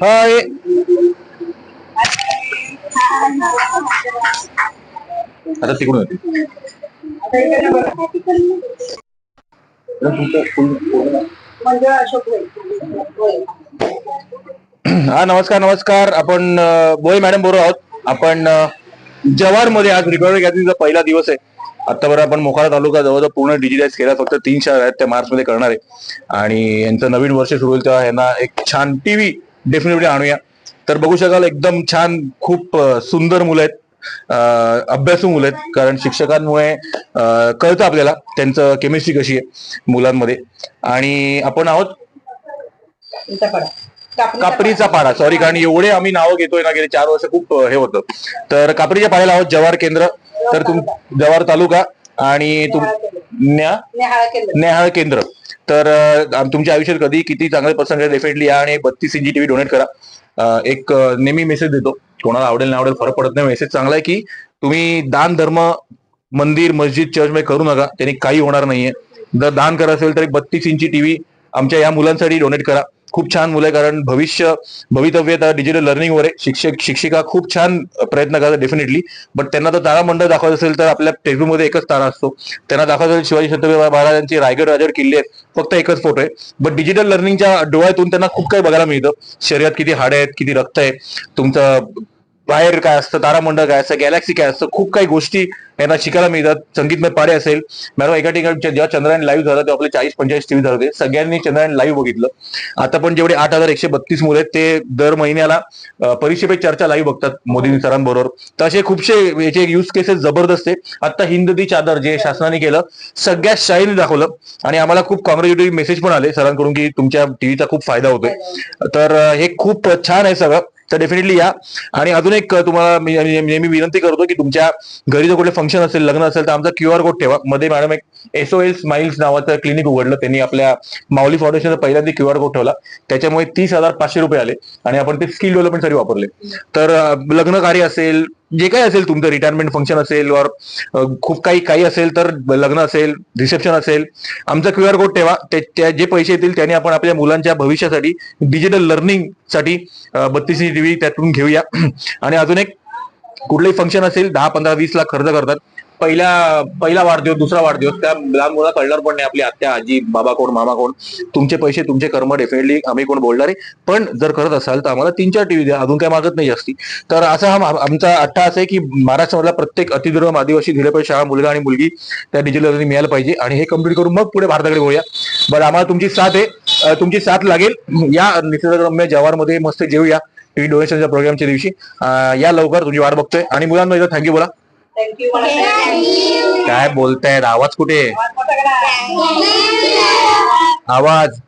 हाय. आता तिकडून होते. हा नमस्कार नमस्कार. आपण बोई मॅडम बरोबर आहोत. आपण जव्हार मध्ये आज रिपब्लिक गॅदरिंगचा पहिला दिवस आहे. आतापर्यंत आपण मोखाडा तालुका जवळजवळ पूर्ण डिजिटाइज केला. फक्त 3 शहर आहेत, त्या मार्च मध्ये करणार आहे. आणि यांचं नवीन वर्ष सुरू होईल तेव्हा यांना एक छान टीव्ही डेफिनेटली आणूया. तर बघू शकाल एकदम छान खूप सुंदर मुलं आहेत, अभ्यासू मुलं आहेत. कारण शिक्षकांमुळे कळतं आपल्याला त्यांचं केमिस्ट्री कशी आहे मुलांमध्ये. आणि आपण आहोत कापरीचा पाडा. सॉरी, कारण एवढे आम्ही नावं घेतोय ना, गेले 4 वर्ष खूप हे होतं. तर कापरीच्या पाड्याला आहोत, जव्हार केंद्र. तर जव्हार तालुका आणि नेहाळ केंद्र. तर तुमच्या आयुष्यात कधी किती चांगले प्रसंग डेफिनेटली या आणि 32 इंची टीव्ही डोनेट करा. एक नेहमी मेसेज देतो, कोणाला आवडेल नाही आवडेल फरक पडत नाही. मेसेज चांगला आहे की तुम्ही दान धर्म मंदिर मस्जिद चर्च मध्ये करू नका, त्यांनी काही होणार नाहीये. जर दान करत असेल तर 32 इंची टीव्ही आमच्या या मुलांसाठी डोनेट करा. खूप छान मुलं आहे, कारण भवितव्य डिजिटल लर्निंग वर आहे. शिक्षक शिक्षिका खूप छान प्रयत्न करतात डेफिनेटली. बट त्यांना तर तारामंडळ दाखवायचं असेल तर आपल्या टेक्स्टबुक मध्ये एकच तारा असतो. त्यांना दाखवायचं शिवाजी छत्रपती महाराजांची रायगड राजगड किल्ले आहेत, फक्त एकच फोटो आहे. बट डिजिटल लर्निंगच्या डोळ्यातून त्यांना खूप काही बघायला मिळतं. शरीरात किती हाडे आहेत, किती रक्त आहे, तुमचं बाहेर काय असतं, तारामंडळ काय असतं, गॅलेक्सी काय असतं, खूप काही गोष्टी यांना शिकायला मिळतात. संगीतमय पाडे असेल. मॅडम एका ठिकाणी जेव्हा चंद्रयान लाईव्ह झालं तेव्हा आपले 40-45 टीव्ही झाले होते. सगळ्यांनी चंद्रयान लाईव्ह बघितलं. आता पण जेवढे 8,132 मुलं आहेत ते दर महिन्याला परीक्षेपे चर्चा लाईव्ह बघतात मोदी सरांबरोबर. तर असे खूपसे याचे युज केसेस जबरदस्त आहे. आता हिंद दी चादर जे शासनाने केलं, सगळ्यात शाळेने दाखवलं. आणि आम्हाला खूप कॉंग्रॅच्युलेटरी मेसेज पण आले सरांकडून की तुमच्या टीव्हीचा खूप फायदा होतोय. तर हे खूप छान आहे सगळं. तर डेफिनेटली या. आणि अजून एक तुम्हाला मी नेहमी विनंती करतो की तुमच्या घरी जर कुठले फंक्शन असेल, लग्न असेल, तर आमचा QR कोड ठेवा. मध्ये मॅडम एक SOL स्माइल्स नावाचं क्लिनिक उघडलं त्यांनी, आपल्या माऊली फाउंडेशनचा पहिल्यांदा QR कोड ठेवला. त्याच्यामुळे 30,500 रुपये आले आणि आपण ते स्किल डेव्हलपमेंटसाठी वापरले. तर लग्न कार्य असेल, जे काही असेल तुमचं, रिटायरमेंट फंक्शन असेल और खूप काही असेल, तर लग्न असेल, रिसेप्शन असेल, आमचा QR कोड ठेवा. जे पैसे येतील त्याने आपण आपल्या मुलांच्या भविष्यासाठी डिजिटल लर्निंग साठी 32 टीव्ही त्यातून घेऊया. आणि अजून एक कुठलंही फंक्शन असेल, 10, 15, 20 लाख खर्च करतात. पहिला वाढदिवस, दुसरा वाढदिवस, त्या लहान मुला कळणार पण नाही आपली आत्या, आजी, बाबा कोण, मामा कोण. तुमचे पैसे, तुमचे कर्म, डेफिनेटली आम्ही कोण बोलणार आहे. पण जर करत असाल तर आम्हाला 3-4 टीव्ही द्या, अजून काय मागत नाही जास्ती. तर असा आमचा अट्टा असं आहे की महाराष्ट्रामधला प्रत्येक अतिदुर्गम आदिवासी धिरेपड शाळा मुलगा आणि मुलगी त्या डिजिटल लर्निंग मिळायला पाहिजे. आणि हे कम्प्लीट करून मग पुढे भारताकडे बोलूया. बरं, आम्हाला तुमची साथ आहे, तुमची साथ लागेल. या निसर्गरम्य जव्हारमध्ये मस्त जेऊया टीव्ही डोनेशनच्या प्रोग्रामच्या दिवशी. या लवकर, तुमची वाट बघतोय. आणि मुलांना थँक्यू बोला. काय बोलतायत, आवाज कुठे, आवाज.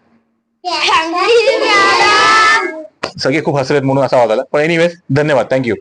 सगळे खूप हसलेत म्हणून असा आवाज आला. पण एनिवेज धन्यवाद, थँक्यू.